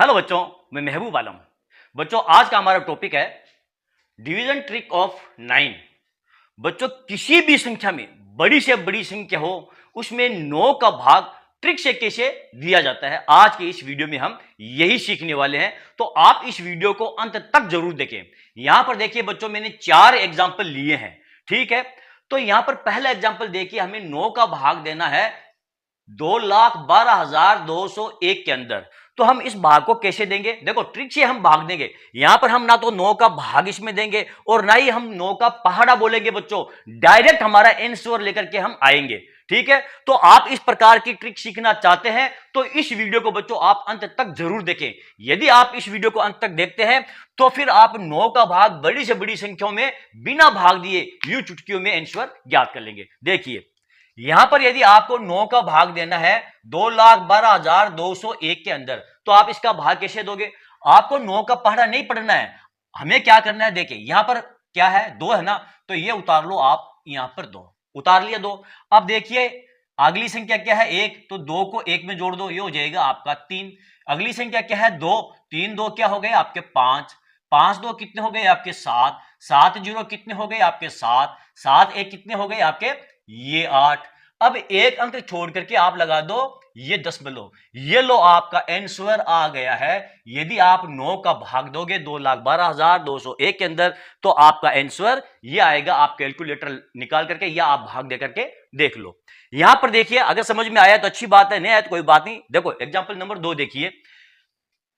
Hello बच्चों, मैं महबूब आलम। बच्चों, आज का हमारा टॉपिक है डिवीजन ट्रिक ऑफ 9। बच्चों, किसी भी संख्या में बड़ी से बड़ी संख्या हो उसमें 9 का भाग ट्रिक से कैसे दिया जाता है, आज के इस वीडियो में हम यही सीखने वाले हैं। तो आप इस वीडियो को अंत तक जरूर देखें। यहां पर देखिए बच्चों, मैंने 4 एग्जाम्पल लिए हैं, ठीक है। तो यहां पर पहला एग्जाम्पल देखिए, हमें 9 का भाग देना है 2,12,201 के अंदर। तो हम इस भाग को कैसे देंगे? देखो, ट्रिक से हम भाग देंगे। यहां पर हम ना तो 9 का भाग इसमें देंगे और ना ही हम 9 का पहाड़ा बोलेंगे बच्चों, डायरेक्ट हमारा आंसर लेकर के हम आएंगे, ठीक है। तो आप इस प्रकार की ट्रिक सीखना चाहते हैं तो इस वीडियो को बच्चों आप अंत तक जरूर देखें। यदि आप इस वीडियो को अंत तक देखते हैं तो फिर आप 9 का भाग बड़ी से बड़ी संख्याओं में बिना भाग दिए यूं चुटकियों में आंसर ज्ञात कर लेंगे। देखिए, यहां पर यदि आपको 9 का भाग देना है 2,12,201 के अंदर, तो आप इसका भाग कैसे दोगे? आपको 9 का पहाड़ा नहीं पढ़ना है, हमें क्या करना है, देखिए यहां पर क्या है, 2 है ना, तो ये उतार लो आप, यहां पर 2 उतार लिया 2। अब देखिए अगली संख्या क्या है, 1, तो 2 को 1 में जोड़ दो, ये हो जाएगा आपका 3। अगली संख्या क्या है, 2, 3 2 क्या हो गए आपके 5, 5 2 कितने हो गए आपके 7, 7 0 कितने हो गए आपके 7, 7 1 कितने हो गए आपके ये 8। अब एक अंक छोड़ करके आप लगा दो ये दशमलव, ये लो आपका आंसर आ गया है। यदि आप 9 का भाग दोगे 2,12,201 के अंदर तो आपका आंसर ये आएगा। आप कैलकुलेटर निकाल करके या आप भाग दे करके देख लो। यहां पर देखिए, अगर समझ में आया तो अच्छी बात है, नहीं आया तो कोई बात नहीं। देखो एग्जांपल नंबर 2 देखिए,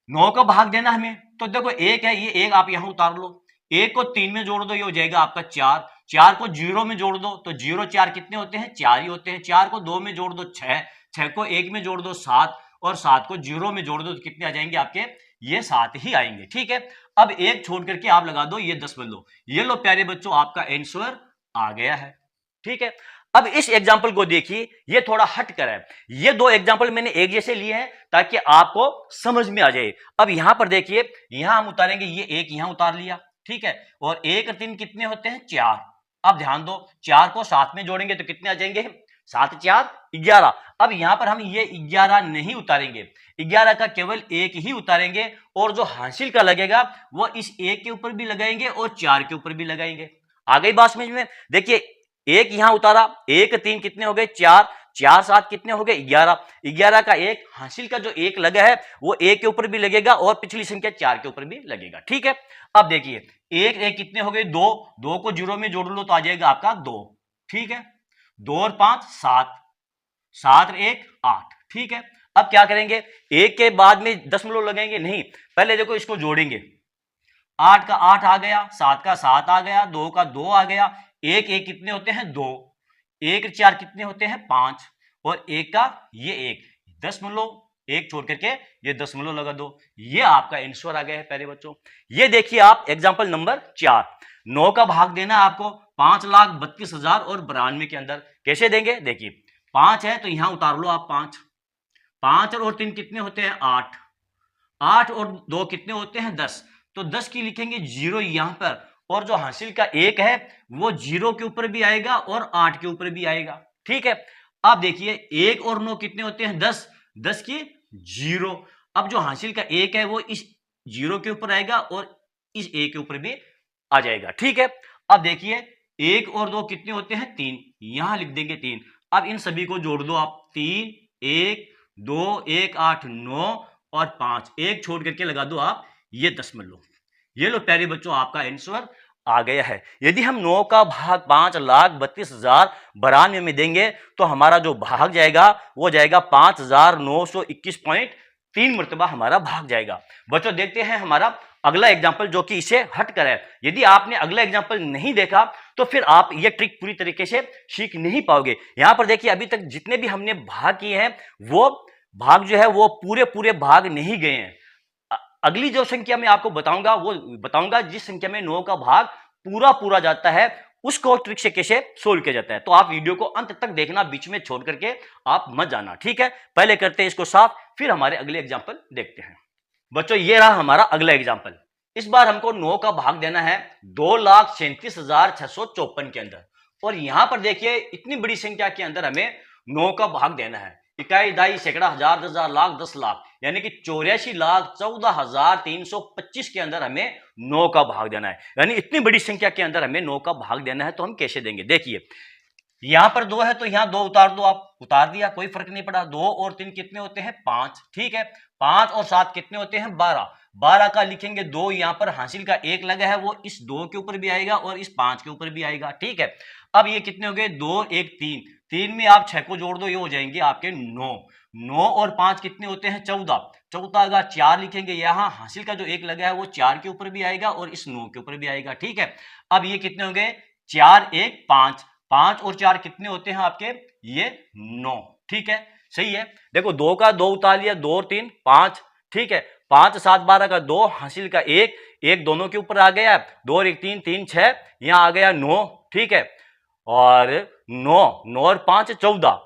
9 का भाग देना हमें, तो देखो 1 है, ये 1 आप यहां उतार लो, 1 को 3 में जोड़ दो, ये हो जाएगा आपका 4, 4 को 0 में जोड़ दो, तो 0 4 कितने होते हैं, 4 ही होते हैं। 4 को 2 में जोड़ दो 6, 6 को 1 में जोड़ दो 7, और 7 को 0 में जोड़ दो तो कितने आ जाएंगे आपके, ये 7 ही आएंगे, ठीक है। अब एक छोड़ करके आप लगा दो ये दशमलव, ये लो प्यारे बच्चों आपका आंसर आ गया है, ठीक है। अब इस एग्जाम्पल को देखिए, ये थोड़ा हट कर है। ये 2 एग्जाम्पल मैंने एक जैसे लिए हैं ताकि आपको समझ में आ जाए। अब यहां पर देखिए, यहां हम उतारेंगे, ये 1 यहां उतार लिया, ठीक है, और 1 और 3 कितने होते हैं, 4। अब ध्यान दो, 4 को 7 में जोड़ेंगे तो कितने आ जाएंगे, 7 4 11। अब यहां पर हम ये 11 नहीं उतारेंगे, 11 का केवल 1 ही उतारेंगे, और जो हासिल का लगेगा वो इस 1 के ऊपर भी लगाएंगे और 4 के ऊपर भी लगाएंगे। आ गई बात समझ में? देखिए 1 यहां उतारा, 1 3 कितने हो गए 4, 4 7 कितने हो गए 11, 11 का 1 हासिल का जो 1 लगा है वो 1 के ऊपर भी लगेगा और पिछली संख्या 4 के ऊपर भी लगेगा, ठीक है। अब देखिए 1 1 कितने हो गए 2, 2 को 0 में जोड़ लो तो आ जाएगा आपका 2, ठीक है। 2 और 5 7, 7 और 1 8, ठीक है। अब क्या करेंगे, 1 के बाद में दशमलव लगाएंगे नहीं, पहले देखो इसको जोड़ेंगे, 8 का 8 आ गया, 7 का 7 आ गया, 2 का 2 आ गया, 1 1 कितने होते हैं 2, 1 4 कितने होते हैं 5, और 1 का ये 1 दशमलव, 1 छोड़ करके ये दशमलव लगा दो, ये आपका आंसर आ गया है प्यारे बच्चों। ये देखिए आप एग्जांपल नंबर 4, 9 का भाग देना है आपको 5,32,092 के अंदर। कैसे देंगे, देखिए 5 है तो यहां उतार लो आप 5, 5 और 3 कितने होते हैं 8, 8 और 2 कितने होते हैं 10, तो 10 की लिखेंगे 0 यहां पर, और जो हासिल का 1 है वो 0 के ऊपर भी आएगा और 8 के ऊपर भी आएगा, ठीक है। अब देखिए 1 और 9 कितने होते हैं 10, 10 की 0। अब जो हासिल का 1 है वो इस 0 के ऊपर आएगा और इस 1 के ऊपर भी आ जाएगा, ठीक है। अब देखिए 1 और 2 कितने होते हैं 3, यहां लिख देंगे 3। अब इन सभी को जोड़ दो आप, 3 1 2 1 8 9 और 5, 1 छोड़ करके लगा दो आप ये दशमलव, ये लो प्यारे बच्चों आपका आंसर आ गया है। यदि हम 9 का भाग 5,32,092 में देंगे तो हमारा जो भाग जाएगा वो जाएगा 5,921.3 मरतबा हमारा भाग जाएगा। बच्चों देखते हैं हमारा अगला एग्जाम्पल जो कि इसे हट कर है। यदि आपने अगला एग्जाम्पल नहीं देखा तो फिर आप ये ट्रिक पूरी तरीके से सीख नहीं पाओगे। यहां पर देखिए अभी तक जितने भी हमने भाग किए हैं वो भाग जो है वो पूरे भाग नहीं गए हैं। अगली जो संख्या मैं आपको बताऊंगा वो बताऊंगा जिस संख्या में 9 का भाग पूरा जाता है उसको ट्रिक से कैसे सोल्व किया जाता है। तो आप वीडियो को अंत तक देखना, बीच में छोड़ करके आप मत जाना, ठीक है। पहले करते हैं इसको साफ, फिर हमारे अगले एग्जाम्पल देखते हैं। बच्चों ये रहा हमारा अगला एग्जाम्पल। इस बार हमको 9 का भाग देना है 2,37,654 के अंदर, और यहां पर देखिए इतनी बड़ी संख्या के अंदर हमें 9 का भाग देना है। इकाई, दाई, सैकड़ा, हजार, 10,000, लाख, 10 लाख, यानी कि 84,14,325 के अंदर हमें 9 का भाग देना है। यानी इतनी बड़ी संख्या के अंदर हमें 9 का भाग देना है, तो हम कैसे देंगे? देखिए यहां पर 2 है तो यहां 2 उतार दो, आप उतार दिया, कोई फर्क नहीं पड़ा। 2 और 3 कितने होते हैं? 5, ठीक है। 5 और 7 कितने होते हैं? 12। 12 का लिखेंगे 2, यहां पर हासिल का 1 लगा है, वो इस 2 के ऊपर भी आएगा और इस 5 के ऊपर भी आएगा, ठीक है। अब ये कितने हो गए? 2, 1, 3, 3 में आप 6 को जोड़ दो, ये हो जाएंगे आपके 9। 9 और 5 कितने होते हैं? 14। 14 का 4 लिखेंगे, यहां हासिल का जो 1 लगा है वो 4 के ऊपर भी आएगा और इस 9 के ऊपर भी आएगा, ठीक है। अब ये कितने हो गए? 4, 1, 5। 5 और 4 कितने होते हैं आपके? ये 9, ठीक है, सही है। देखो 2 का 2 उतार लिया, 2 और 3 5, ठीक है। 5, 7, 12 का 2, हासिल का 1, 1 दोनों के ऊपर आ गया, 2 और 1 3, 3 6, यहां आ गया 9, ठीक है। और 9 और 5 14,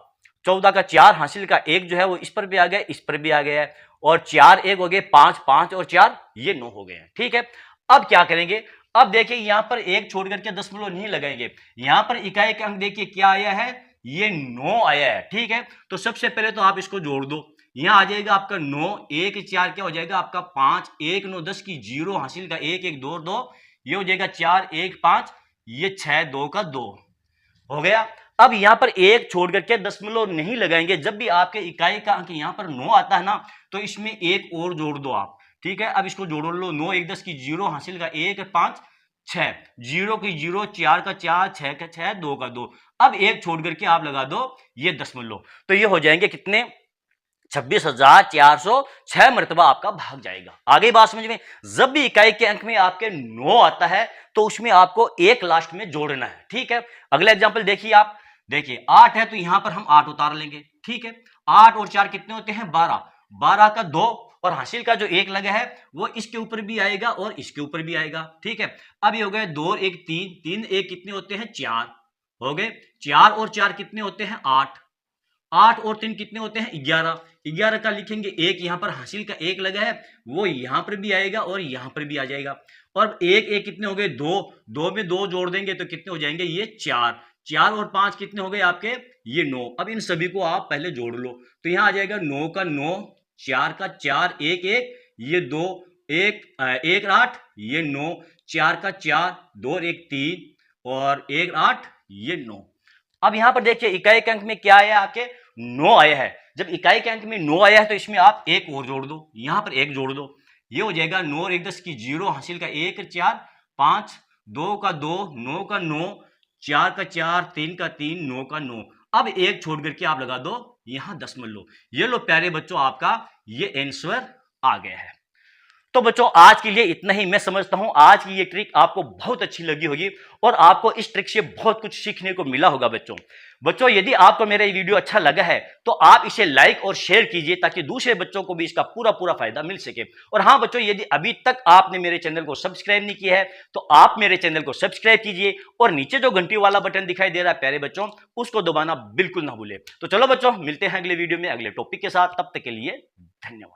14 का 4, हासिल का 1 जो है वो इस पर भी आ गया, इस पर भी आ गया है, और 4 1 हो गए 5, 5 और 4 ये 9 हो गए हैं, ठीक है। अब क्या करेंगे? अब देखिए यहां पर 1 छोड़ करके दशमलव नहीं लगाएंगे, यहां पर इकाई का अंक देखिए क्या आया है? ये 9 आया है, ठीक है। तो सबसे पहले तो आप इसको जोड़ दो, यहां आ जाएगा आपका 9, 1 4 क्या हो जाएगा आपका? 5, 1 9 10 की 0, हासिल का 1 1 2 2, ये हो जाएगा 4 1 5, ये 6 2 का 2 हो गया। अब यहां पर 1 छोड़ करके दशमलव नहीं लगाएंगे, जब भी आपके इकाई का अंक यहां पर 9 आता है ना, तो इसमें 1 और जोड़ दो आप, ठीक है। अब इसको जोड़ लो, 9 1 10 की 0, हासिल का 1 5 6, 0 की 0, 4 का 4, 6 का 6, 2 का 2। अब 1 छोड़ करके आप लगा दो ये दशमलव, तो ये हो जाएंगे कितने? 26,406 मरतबा आपका भाग जाएगा। आगे बात समझ में? जब भी इकाई के अंक में आपके 9 आता है तो उसमें आपको 1 लास्ट में जोड़ना है, ठीक है। अगला एग्जांपल देखिए आप, देखिए 8 है तो यहां पर हम 8 उतार लेंगे, ठीक है। 8 और 4 कितने होते हैं? 12। 12 का 2 और हासिल का जो 1 लगा है वो इसके ऊपर भी आएगा और इसके ऊपर भी आएगा, ठीक है। अब ये हो गए 2 और 1 3, 3 1 कितने होते हैं? 4 हो गए। 4 और 4 कितने होते हैं? 8। 8 और 3 कितने होते हैं? 11। 11 का लिखेंगे 1, यहां पर हासिल का 1 लगा है, वो यहां पर भी आएगा और यहां पर भी आ जाएगा। और 1 1 कितने हो गए? 2। 2 में 2 जोड़ देंगे तो कितने हो जाएंगे? ये 4। 4 और 5 कितने हो गए आपके? ये 9। अब इन सभी को आप पहले जोड़ लो, तो यहां आ जाएगा 9 का 9, 4 का 4, 1 1, ये 2, 1 1 8, ये 9, 4 का 4, 2 और 1 3 और 1 8, ये 9। अब यहां पर देखिए इकाई के अंक में क्या आया आपके? 9 आया है। जब इकाई के अंक में 9 आया है तो इसमें आप 1 और जोड़ दो, यहां पर 1 जोड़ दो, ये हो जाएगा 9 और 1 10 की 0, हासिल का 1 4 5, 2 का 2, 9 का 9, 4 का 4, 3 का 3, 9 का 9। अब 1 छोड़ करके आप लगा दो यहां दशमलव। ये लो प्यारे बच्चों, आपका ये आंसर आ गया है। तो बच्चों आज के लिए इतना ही। मैं समझता हूं आज की ये ट्रिक आपको बहुत अच्छी लगी होगी और आपको इस ट्रिक से बहुत कुछ सीखने को मिला होगा। बच्चों यदि आपको मेरा ये वीडियो अच्छा लगा है तो आप इसे लाइक और शेयर कीजिए ताकि दूसरे बच्चों को भी इसका पूरा फायदा मिल सके। और हाँ बच्चों, यदि अभी तक आपने मेरे चैनल को सब्सक्राइब नहीं किया है तो आप मेरे चैनल को सब्सक्राइब कीजिए और नीचे जो घंटी वाला बटन दिखाई दे रहा है प्यारे बच्चों, उसको दबाना बिल्कुल ना भूलें। तो चलो बच्चों, मिलते हैं अगले वीडियो में अगले टॉपिक के साथ। तब तक के लिए धन्यवाद।